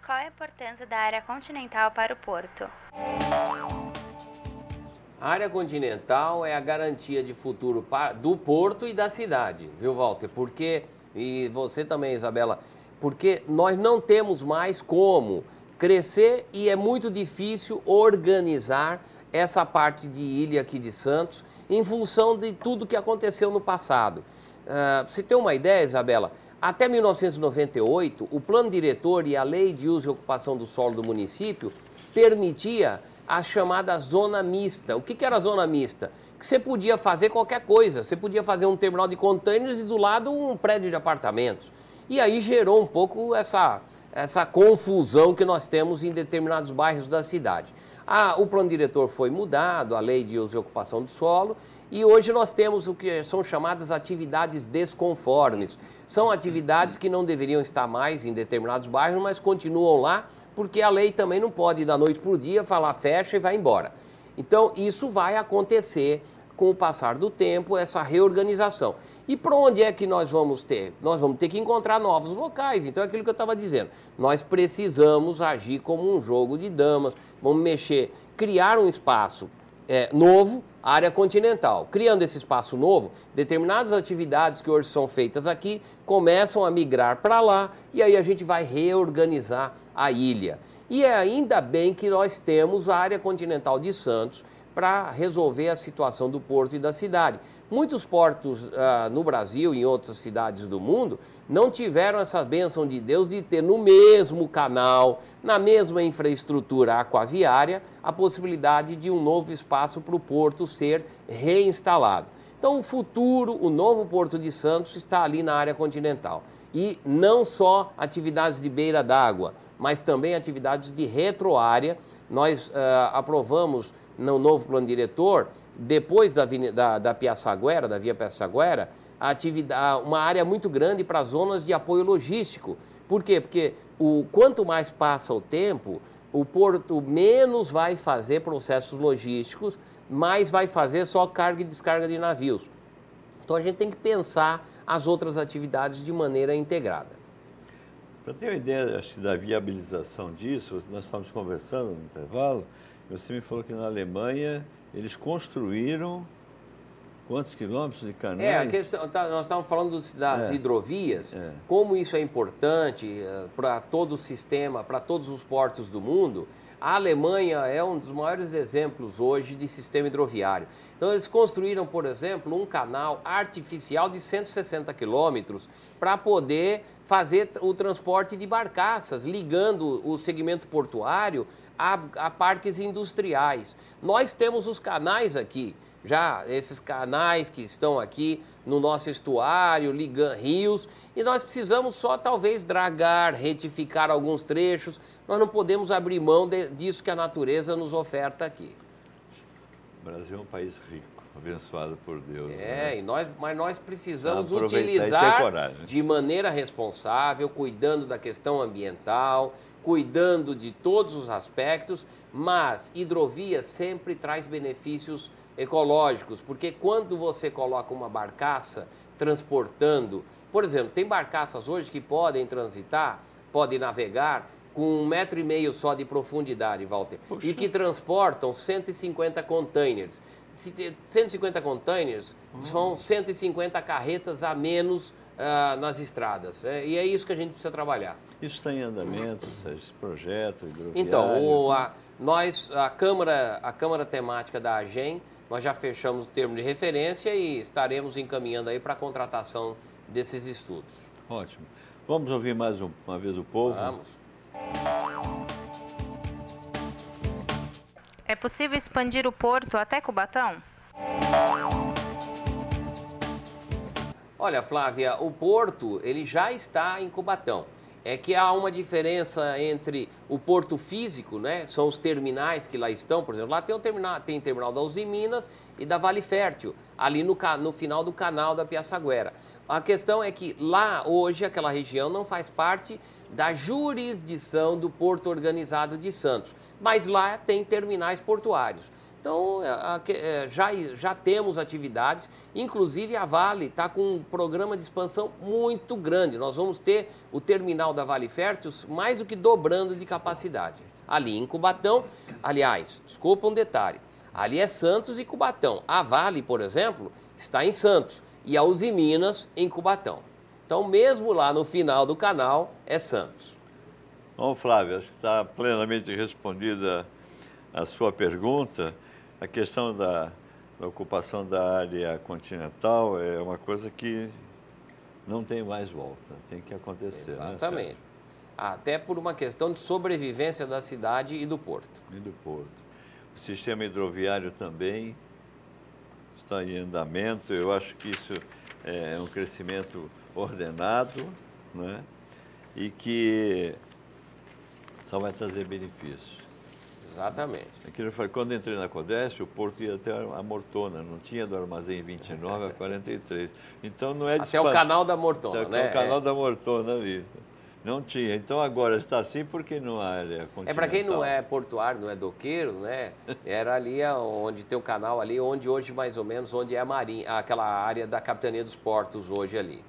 Qual a importância da área continental para o porto? A área continental é a garantia de futuro do porto e da cidade, viu, Walter? Porque, e você também, Isabela, porque nós não temos mais como crescer e é muito difícil organizar essa parte de ilha aqui de Santos em função de tudo que aconteceu no passado. Pra você ter uma ideia, Isabela, até 1998, o plano diretor e a lei de uso e ocupação do solo do município permitia a chamada zona mista. O que era a zona mista? Que você podia fazer qualquer coisa. Você podia fazer um terminal de containers e do lado um prédio de apartamentos. E aí gerou um pouco essa confusão que nós temos em determinados bairros da cidade. O plano diretor foi mudado, a lei de uso e ocupação do solo, e hoje nós temos o que são chamadas atividades desconformes. São atividades que não deveriam estar mais em determinados bairros, mas continuam lá, porque a lei também não pode, da noite para o dia, falar fecha e vai embora. Então, isso vai acontecer com o passar do tempo, essa reorganização. E para onde é que nós vamos ter? Nós vamos ter que encontrar novos locais. Então, é aquilo que eu estava dizendo. Nós precisamos agir como um jogo de damas, vamos mexer, criar um espaço novo, área continental. Criando esse espaço novo, determinadas atividades que hoje são feitas aqui começam a migrar para lá e aí a gente vai reorganizar a ilha. E é ainda bem que nós temos a área continental de Santos para resolver a situação do porto e da cidade. Muitos portos no Brasil e em outras cidades do mundo não tiveram essa bênção de Deus de ter no mesmo canal, na mesma infraestrutura aquaviária, a possibilidade de um novo espaço para o porto ser reinstalado. Então, o futuro, o novo Porto de Santos está ali na área continental. E não só atividades de beira d'água, mas também atividades de retroárea. Nós aprovamos no novo plano diretor, depois da Piaçaguera, da Via Piaçaguera, uma área muito grande para zonas de apoio logístico. Por quê? Porque quanto mais passa o tempo, o porto menos vai fazer processos logísticos, mais vai fazer só carga e descarga de navios. Então a gente tem que pensar as outras atividades de maneira integrada. Para ter uma ideia, acho que da viabilização disso, nós estávamos conversando no intervalo, e você me falou que na Alemanha eles construíram quantos quilômetros de canais? Nós estávamos falando das hidrovias, como isso é importante para todo o sistema, para todos os portos do mundo. A Alemanha é um dos maiores exemplos hoje de sistema hidroviário. Então, eles construíram, por exemplo, um canal artificial de 160 quilômetros para poder fazer o transporte de barcaças, ligando o segmento portuário a parques industriais. Nós temos os canais aqui, já esses canais que estão aqui no nosso estuário, ligando rios, e nós precisamos só talvez dragar, retificar alguns trechos. Nós não podemos abrir mão disso que a natureza nos oferta aqui. O Brasil é um país rico, abençoado por Deus. Mas nós precisamos utilizar de maneira responsável, cuidando da questão ambiental, cuidando de todos os aspectos, mas hidrovia sempre traz benefícios ecológicos, porque quando você coloca uma barcaça transportando, por exemplo, tem barcaças hoje que podem transitar, podem navegar com 1,5 metro só de profundidade, Walter, Poxa. e que transportam 150 containers. 150 containers são 150 carretas a menos nas estradas, né? E é isso que a gente precisa trabalhar. Isso está em andamento, esse projeto hidroviário? Então, a Câmara Temática da AGEM, nós já fechamos o termo de referência e estaremos encaminhando aí para a contratação desses estudos. Ótimo. Vamos ouvir mais uma vez o povo? Vamos. É possível expandir o porto até Cubatão? Olha, Flávia, o porto ele já está em Cubatão. É que há uma diferença entre o porto físico, né? São os terminais que lá estão, por exemplo, lá tem o terminal da Uzi Minas e da Vale Fértil, ali no final do canal da Piaçaguera. A questão é que lá hoje aquela região não faz parte da jurisdição do Porto Organizado de Santos, mas lá tem terminais portuários. Então, já temos atividades, inclusive a Vale está com um programa de expansão muito grande. Nós vamos ter o terminal da Vale Fértil mais do que dobrando de capacidade. Ali em Cubatão, aliás, desculpa um detalhe, ali é Santos e Cubatão. A Vale, por exemplo, está em Santos e a Uzi Minas em Cubatão. Então, mesmo lá no final do canal, é Santos. Bom, Flávio, acho que está plenamente respondida a sua pergunta. A questão da ocupação da área continental é uma coisa que não tem mais volta, tem que acontecer. Exatamente. Né, até por uma questão de sobrevivência da cidade e do porto. E do porto. O sistema hidroviário também está em andamento. Eu acho que isso é um crescimento ordenado, né? E que só vai trazer benefícios. Exatamente. Aquilo foi quando entrei na Codesp, o porto ia até a Mortona, não tinha do Armazém 29 a 43. Então não é de até o canal da Mortona, né? O canal da Mortona ali. Não tinha. Então agora está assim porque não há área continental. Para quem não é portuário, não é doqueiro, né? Era ali onde tem o canal ali, onde hoje mais ou menos, onde é a Marinha, aquela área da Capitania dos Portos hoje ali.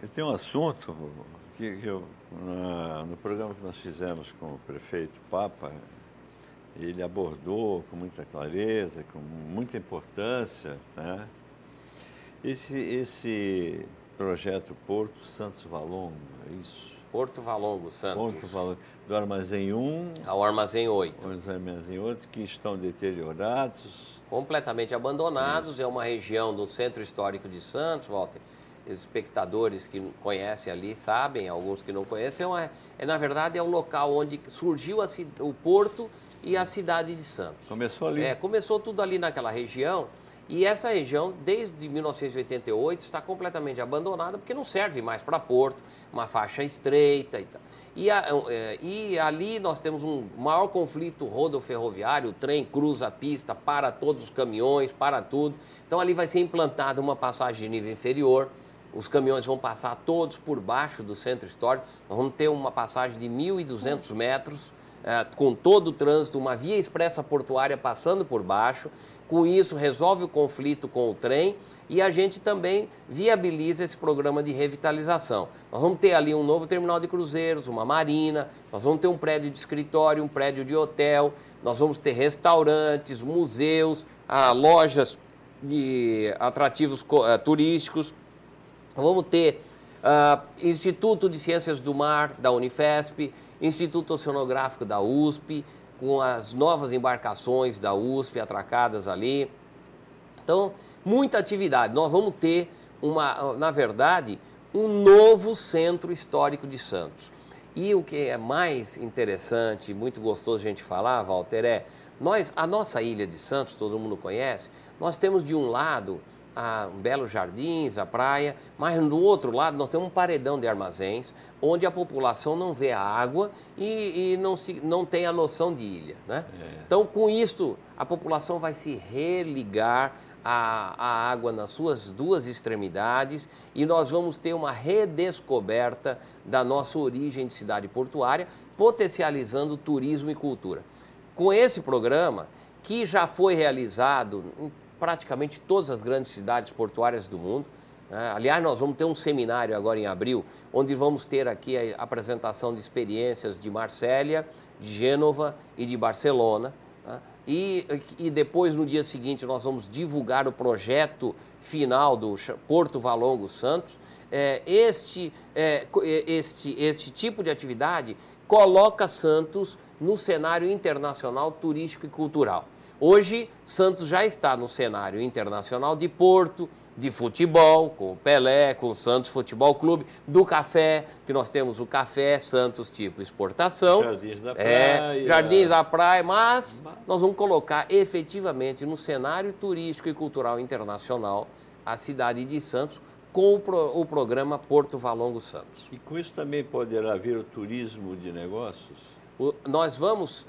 Eu tenho um assunto que no programa que nós fizemos com o prefeito Papa, ele abordou com muita clareza, com muita importância, né? Esse projeto Porto Santos Valongo, é isso? Porto Valongo, Santos. Porto Valongo, do Armazém 1 ao Armazém 8. Os Armazém 8 que estão deteriorados. Completamente abandonados, é uma região do Centro Histórico de Santos, Walter. Os espectadores que conhecem ali sabem, alguns que não conhecem, na verdade é um local onde surgiu o porto e a cidade de Santos. Começou ali? Começou tudo ali naquela região. E essa região, desde 1988, está completamente abandonada porque não serve mais para porto, uma faixa estreita e tal. E ali nós temos um maior conflito rodoferroviário, o trem cruza a pista, para todos os caminhões, para tudo. Então ali vai ser implantada uma passagem de nível inferior, os caminhões vão passar todos por baixo do centro histórico, nós vamos ter uma passagem de 1.200 metros, com todo o trânsito, uma via expressa portuária passando por baixo. Com isso, resolve o conflito com o trem e a gente também viabiliza esse programa de revitalização. Nós vamos ter ali um novo terminal de cruzeiros, uma marina, nós vamos ter um prédio de escritório, um prédio de hotel, nós vamos ter restaurantes, museus, lojas de atrativos turísticos, vamos ter Instituto de Ciências do Mar da Unifesp, Instituto Oceanográfico da USP, com as novas embarcações da USP atracadas ali. Então, muita atividade. Nós vamos ter, na verdade, um novo centro histórico de Santos. E o que é mais interessante, muito gostoso a gente falar, Walter, a nossa ilha de Santos, todo mundo conhece, nós temos de um lado belos jardins, a praia, mas do outro lado nós temos um paredão de armazéns, onde a população não vê a água e não tem a noção de ilha, né? Então, com isso, a população vai se religar à água nas suas duas extremidades e nós vamos ter uma redescoberta da nossa origem de cidade portuária, potencializando turismo e cultura. com esse programa, que já foi realizado em praticamente todas as grandes cidades portuárias do mundo. Aliás, nós vamos ter um seminário agora em abril, onde vamos ter aqui a apresentação de experiências de Marsella, de Gênova e de Barcelona. E depois, no dia seguinte, nós vamos divulgar o projeto final do Porto Valongo Santos. Este tipo de atividade coloca Santos no cenário internacional turístico e cultural. Hoje, Santos já está no cenário internacional de Porto, de futebol, com o Pelé, com o Santos Futebol Clube, do café, que nós temos o Café Santos tipo exportação. Jardins da Praia. Jardins da Praia, mas nós vamos colocar efetivamente no cenário turístico e cultural internacional a cidade de Santos com o programa Porto Valongo Santos. E com isso também poderá vir o turismo de negócios? Nós vamos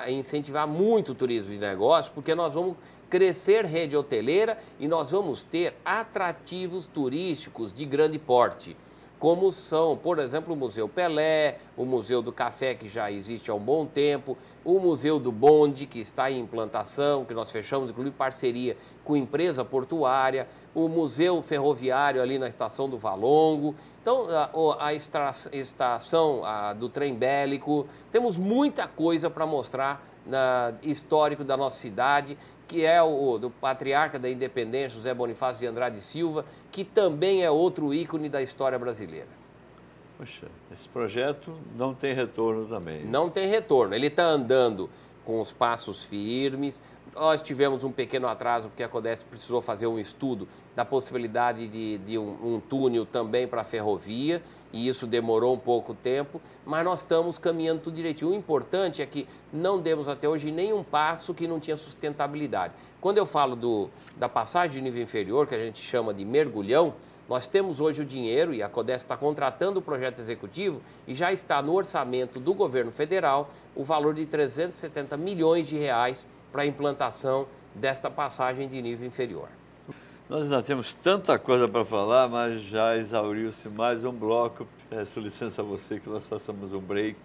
incentivar muito o turismo de negócios, porque nós vamos crescer rede hoteleira e nós vamos ter atrativos turísticos de grande porte, como são, por exemplo, o Museu Pelé, o Museu do Café, que já existe há um bom tempo, o Museu do Bonde, que está em implantação, que nós fechamos, inclusive, parceria com empresa portuária, o Museu Ferroviário ali na Estação do Valongo, então a estação do Trem Bélico. Temos muita coisa para mostrar histórico da nossa cidade, que é do patriarca da independência, José Bonifácio de Andrade Silva, que também é outro ícone da história brasileira. Poxa, esse projeto não tem retorno também. Não tem retorno, ele está andando com os passos firmes. Nós tivemos um pequeno atraso, porque a CODES precisou fazer um estudo da possibilidade de um túnel também para a ferrovia, e isso demorou um pouco tempo, mas nós estamos caminhando tudo direitinho. O importante é que não demos até hoje nenhum passo que não tinha sustentabilidade. Quando eu falo da passagem de nível inferior, que a gente chama de mergulhão, nós temos hoje o dinheiro, e a CODES está contratando o projeto executivo, e já está no orçamento do governo federal o valor de 370 milhões de reais para a implantação desta passagem de nível inferior. Nós ainda temos tanta coisa para falar, mas já exauriu-se mais um bloco. Peço licença a você que nós façamos um break.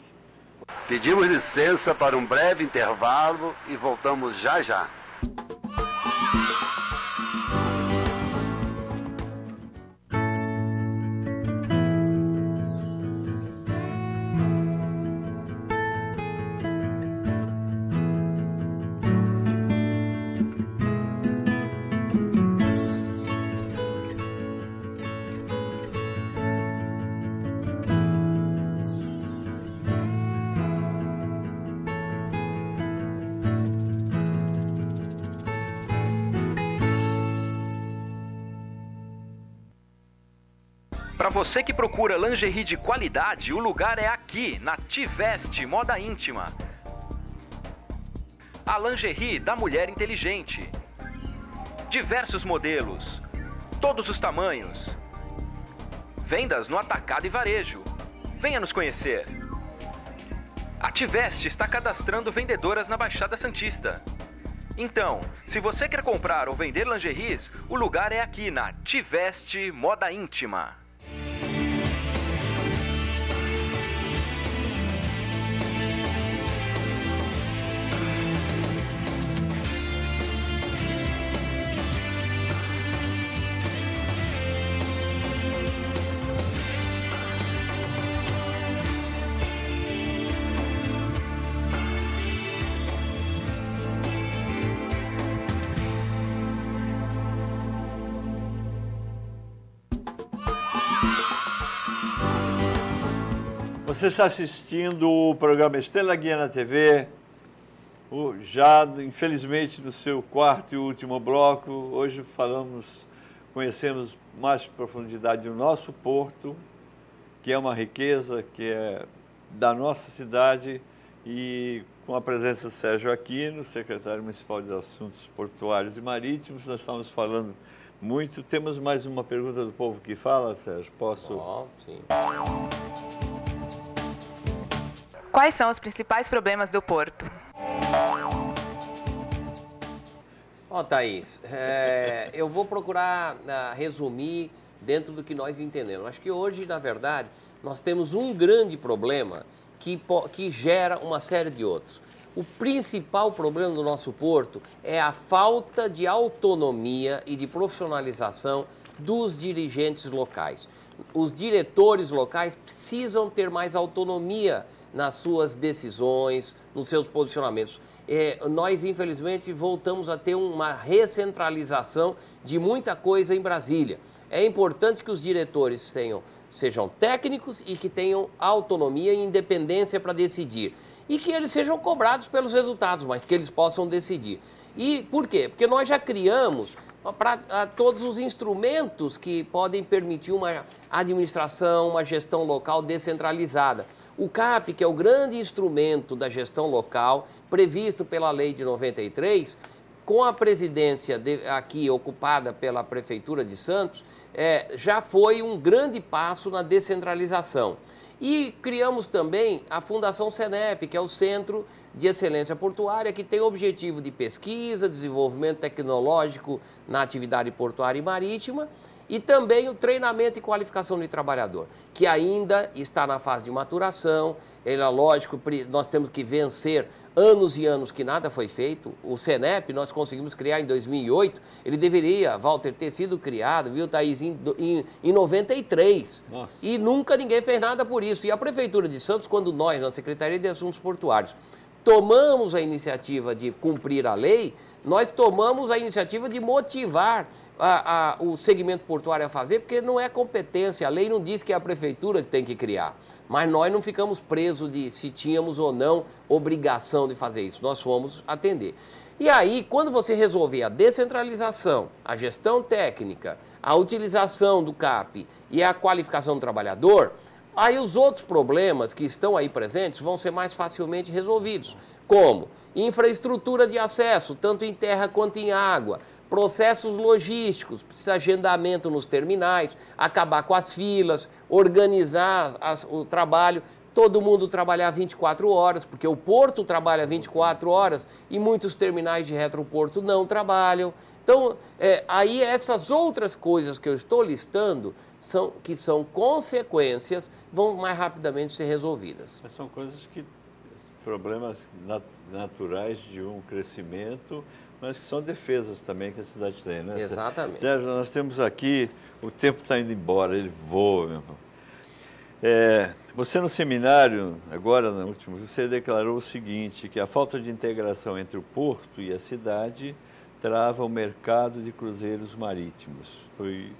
Pedimos licença para um breve intervalo e voltamos já já. Para você que procura lingerie de qualidade, o lugar é aqui, na Tiveste Moda Íntima. A lingerie da mulher inteligente. Diversos modelos, todos os tamanhos. Vendas no atacado e varejo. Venha nos conhecer. A Tiveste está cadastrando vendedoras na Baixada Santista. Então, se você quer comprar ou vender lingeries, o lugar é aqui na Tiveste Moda Íntima. Você está assistindo o programa Estrela Guia na TV, já infelizmente no seu quarto e último bloco. Hoje conhecemos mais profundidade o nosso porto, que é uma riqueza, que é da nossa cidade, e com a presença do Sérgio Aquino, secretário municipal de Assuntos Portuários e Marítimos. Nós estamos falando muito. Temos mais uma pergunta do povo que fala, Sérgio? Posso? Sim. Quais são os principais problemas do porto? Thaís, eu vou procurar resumir dentro do que nós entendemos. Acho que hoje, na verdade, nós temos um grande problema que gera uma série de outros. O principal problema do nosso porto é a falta de autonomia e de profissionalização dos dirigentes locais. Os diretores locais precisam ter mais autonomia nas suas decisões, nos seus posicionamentos. Nós, infelizmente, voltamos a ter uma recentralização de muita coisa em Brasília. É importante que os diretores sejam técnicos e que tenham autonomia e independência para decidir. E que eles sejam cobrados pelos resultados, mas que eles possam decidir. E por quê? Porque nós já criamos para todos os instrumentos que podem permitir uma administração, uma gestão local descentralizada. O CAP, que é o grande instrumento da gestão local, previsto pela Lei de 93, com a presidência aqui ocupada pela Prefeitura de Santos, já foi um grande passo na descentralização. E criamos também a Fundação Senep, que é o Centro de Excelência Portuária, que tem o objetivo de pesquisa, desenvolvimento tecnológico na atividade portuária e marítima, e também o treinamento e qualificação de trabalhador, que ainda está na fase de maturação. Lógico, nós temos que vencer anos e anos que nada foi feito. O Senep nós conseguimos criar em 2008, ele deveria, Walter, ter sido criado, viu, Thaís, em 93. Nossa. E nunca ninguém fez nada por isso. E a Prefeitura de Santos, quando nós, na Secretaria de Assuntos Portuários, tomamos a iniciativa de cumprir a lei, nós tomamos a iniciativa de motivar o segmento portuário a fazer, porque não é competência, a lei não diz que é a prefeitura que tem que criar. Mas nós não ficamos presos de se tínhamos ou não obrigação de fazer isso, nós fomos atender. E aí, quando você resolver a descentralização, a gestão técnica, a utilização do CAP e a qualificação do trabalhador, aí os outros problemas que estão aí presentes vão ser mais facilmente resolvidos. Como? Infraestrutura de acesso, tanto em terra quanto em água, processos logísticos, precisa agendamento nos terminais, acabar com as filas, organizar o trabalho, todo mundo trabalhar 24 horas, porque o porto trabalha 24 horas e muitos terminais de retroporto não trabalham. Então, aí essas outras coisas que eu estou listando, que são consequências, vão mais rapidamente ser resolvidas. Mas são coisas problemas naturais de um crescimento, mas que são defesas também que a cidade tem, né? Exatamente. Sérgio, nós temos aqui, o tempo está indo embora, ele voa, meu irmão. Você no seminário, agora no último, você declarou o seguinte, que a falta de integração entre o porto e a cidade trava o mercado de cruzeiros marítimos. Foi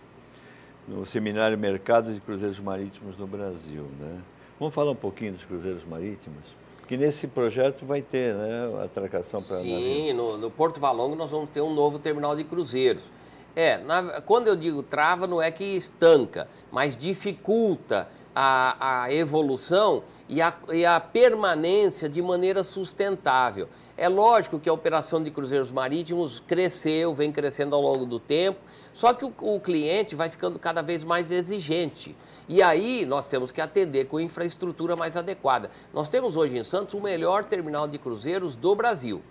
no seminário Mercado de Cruzeiros Marítimos no Brasil, né? Vamos falar um pouquinho dos cruzeiros marítimos? Que nesse projeto vai ter, né, atracação para navio. Sim, no Porto Valongo nós vamos ter um novo terminal de cruzeiros. Quando eu digo trava, não é que estanca, mas dificulta a evolução e a permanência de maneira sustentável. É lógico que a operação de cruzeiros marítimos vem crescendo ao longo do tempo, só que o cliente vai ficando cada vez mais exigente. E aí nós temos que atender com infraestrutura mais adequada. Nós temos hoje em Santos o melhor terminal de cruzeiros do Brasil.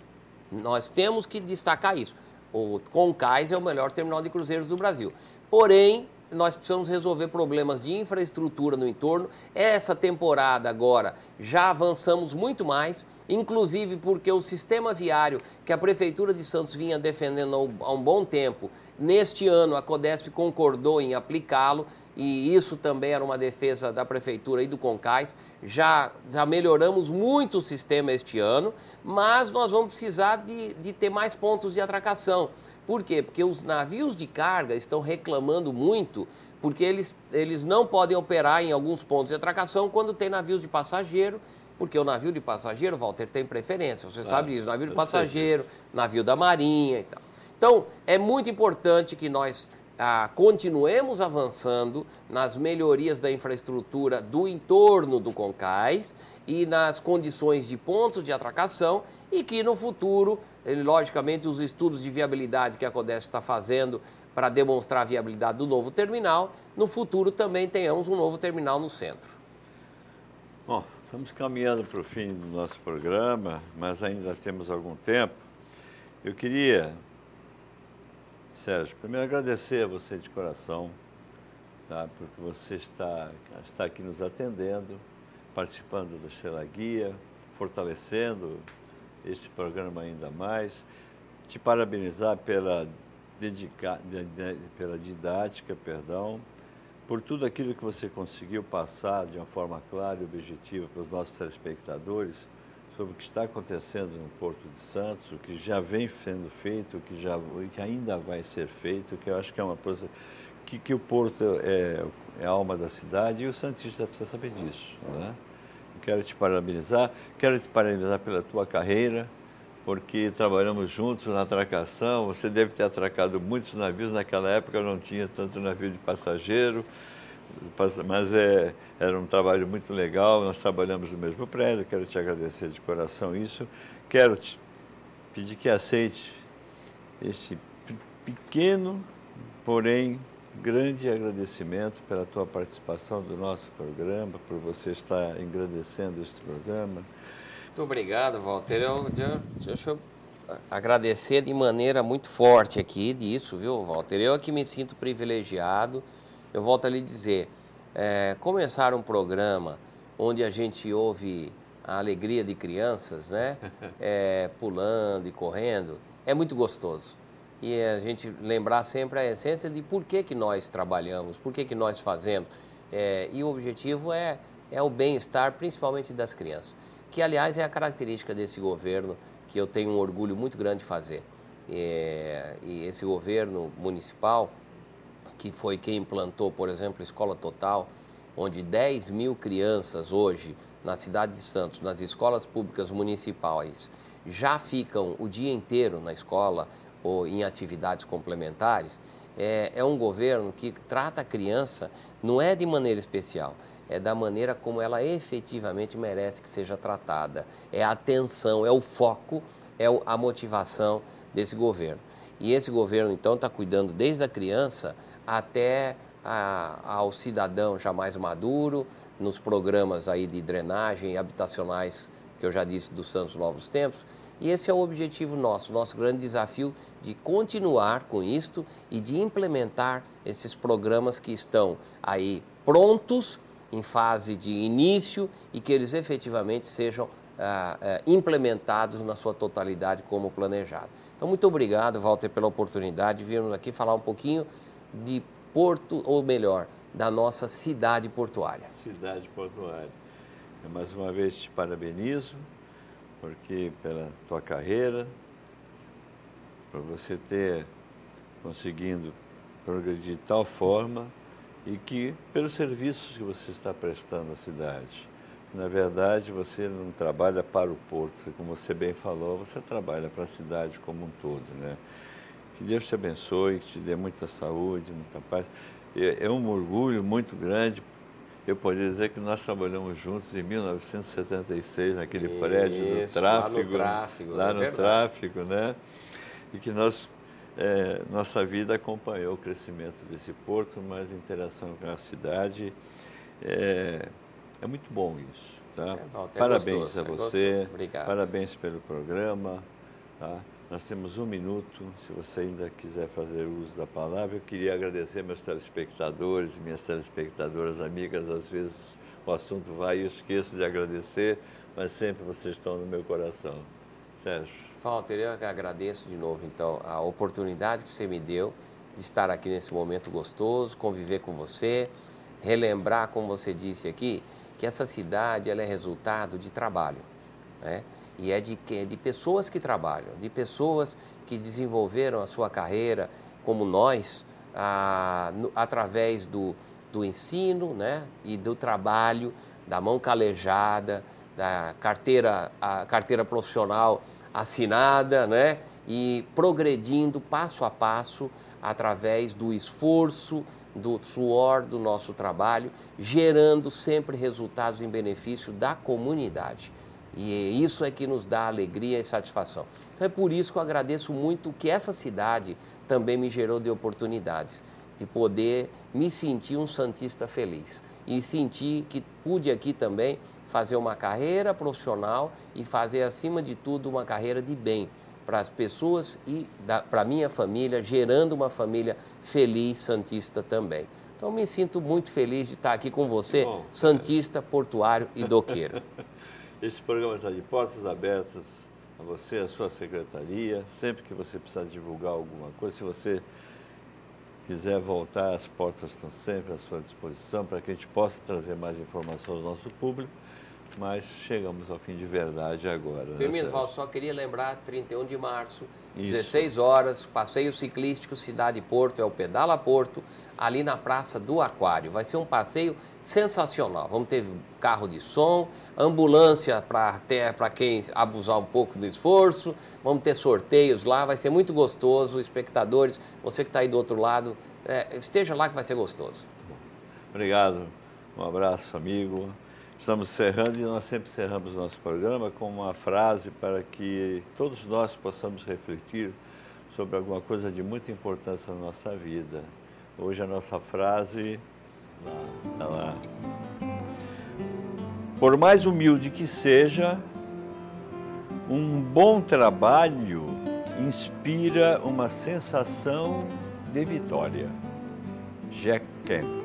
Nós temos que destacar isso. O Concais é o melhor terminal de cruzeiros do Brasil. Porém, nós precisamos resolver problemas de infraestrutura no entorno. Essa temporada agora já avançamos muito mais, inclusive porque o sistema viário que a Prefeitura de Santos vinha defendendo há um bom tempo, neste ano a Codesp concordou em aplicá-lo, e isso também era uma defesa da Prefeitura e do Concais. Já melhoramos muito o sistema este ano, mas nós vamos precisar de ter mais pontos de atracação. Por quê? Porque os navios de carga estão reclamando muito, porque eles não podem operar em alguns pontos de atracação quando tem navios de passageiro, porque o navio de passageiro, Walter, tem preferência, você sabe disso, navio de passageiro, navio da Marinha e tal. Então, é muito importante que nós continuemos avançando nas melhorias da infraestrutura do entorno do Concais e nas condições de pontos de atracação, e que no futuro, logicamente, os estudos de viabilidade que a Codesp está fazendo para demonstrar a viabilidade do novo terminal, no futuro também tenhamos um novo terminal no centro. Bom, estamos caminhando para o fim do nosso programa, mas ainda temos algum tempo. Eu queria, Sérgio, primeiro agradecer a você de coração, tá? Porque você está aqui nos atendendo, participando da Estrela Guia, fortalecendo esse programa ainda mais. Te parabenizar pela didática, por tudo aquilo que você conseguiu passar de uma forma clara e objetiva para os nossos telespectadores sobre o que está acontecendo no Porto de Santos, o que já vem sendo feito, o que ainda vai ser feito, que eu acho que é uma coisa que o Porto é a alma da cidade e o santista precisa saber disso, né? Quero te parabenizar pela tua carreira, porque trabalhamos juntos na atracação. Você deve ter atracado muitos navios, naquela época não tinha tanto navio de passageiro, mas era um trabalho muito legal, nós trabalhamos no mesmo prédio. Quero te agradecer de coração isso. Quero te pedir que aceite este pequeno, porém grande agradecimento pela tua participação do nosso programa, por você estar engrandecendo este programa. Muito obrigado, Walter. Deixa eu agradecer de maneira muito forte aqui disso, viu, Walter? Eu aqui me sinto privilegiado. Eu volto a lhe dizer, começar um programa onde a gente ouve a alegria de crianças, né? Pulando e correndo, é muito gostoso. E a gente lembrar sempre a essência de por que nós trabalhamos, por que nós fazemos. E o objetivo é o bem-estar, principalmente das crianças, que, aliás, é a característica desse governo, que eu tenho um orgulho muito grande de fazer. E esse governo municipal, que foi quem implantou, por exemplo, a Escola Total, onde 10 mil crianças hoje, na cidade de Santos, nas escolas públicas municipais, já ficam o dia inteiro na escola, ou em atividades complementares, é um governo que trata a criança não é de maneira especial, é da maneira como ela efetivamente merece que seja tratada. É a atenção, é o foco, é a motivação desse governo. E esse governo, então, está cuidando desde a criança até ao cidadão já mais maduro, nos programas aí de drenagem habitacionais, que eu já disse, do Santos Novos Tempos. E esse é o objetivo nosso grande desafio de continuar com isto e de implementar esses programas que estão aí prontos, em fase de início, e que eles efetivamente sejam implementados na sua totalidade como planejado. Então, muito obrigado, Walter, pela oportunidade de virmos aqui falar um pouquinho de Porto, ou melhor, da nossa cidade portuária. Cidade portuária. Eu, mais uma vez, te parabenizo, porque pela tua carreira, por você ter conseguido progredir de tal forma e que pelos serviços que você está prestando à cidade. Na verdade, você não trabalha para o Porto, como você bem falou, você trabalha para a cidade como um todo, né? Que Deus te abençoe, que te dê muita saúde, muita paz. É um orgulho muito grande eu poderia dizer que nós trabalhamos juntos em 1976, naquele prédio do tráfego. Lá no tráfego, né? E que nossa vida acompanhou o crescimento desse porto, mas a interação com a cidade é muito bom isso, tá? Parabéns a você, parabéns pelo programa, tá? Nós temos 1 minuto, se você ainda quiser fazer uso da palavra. Eu queria agradecer meus telespectadores, minhas telespectadoras amigas. Às vezes o assunto vai e eu esqueço de agradecer, mas sempre vocês estão no meu coração. Sérgio. Walter, eu agradeço de novo, então, a oportunidade que você me deu de estar aqui nesse momento gostoso, conviver com você, relembrar, como você disse aqui, que essa cidade ela é resultado de trabalho, né? E é de pessoas que trabalham, de pessoas que desenvolveram a sua carreira, como nós, através do ensino, né? E do trabalho, da mão calejada, a carteira profissional assinada, né? E progredindo passo a passo através do esforço, do suor do nosso trabalho, gerando sempre resultados em benefício da comunidade. E isso é que nos dá alegria e satisfação. Então é por isso que eu agradeço muito que essa cidade também me gerou de oportunidades, de poder me sentir um santista feliz e sentir que pude aqui também fazer uma carreira profissional e fazer, acima de tudo, uma carreira de bem para as pessoas e para a minha família, gerando uma família feliz, santista também. Então me sinto muito feliz de estar aqui com você, santista, portuário e doqueiro. Esse programa está de portas abertas a você, a sua secretaria. Sempre que você precisar divulgar alguma coisa, se você quiser voltar, as portas estão sempre à sua disposição para que a gente possa trazer mais informação ao nosso público, mas chegamos ao fim de verdade agora. Firmino, Val, só queria lembrar, 31 de março, Isso. 16 horas, passeio ciclístico Cidade Porto, é o Pedala Porto, ali na Praça do Aquário. Vai ser um passeio sensacional. Vamos ter carro de som, ambulância para quem abusar um pouco do esforço, vamos ter sorteios lá, vai ser muito gostoso. Espectadores, você que está aí do outro lado, esteja lá que vai ser gostoso. Obrigado, um abraço, amigo. Estamos encerrando e nós sempre encerramos nosso programa com uma frase para que todos nós possamos refletir sobre alguma coisa de muita importância na nossa vida. Hoje a nossa frase, está lá. Por mais humilde que seja, um bom trabalho inspira uma sensação de vitória. Jack Campbell.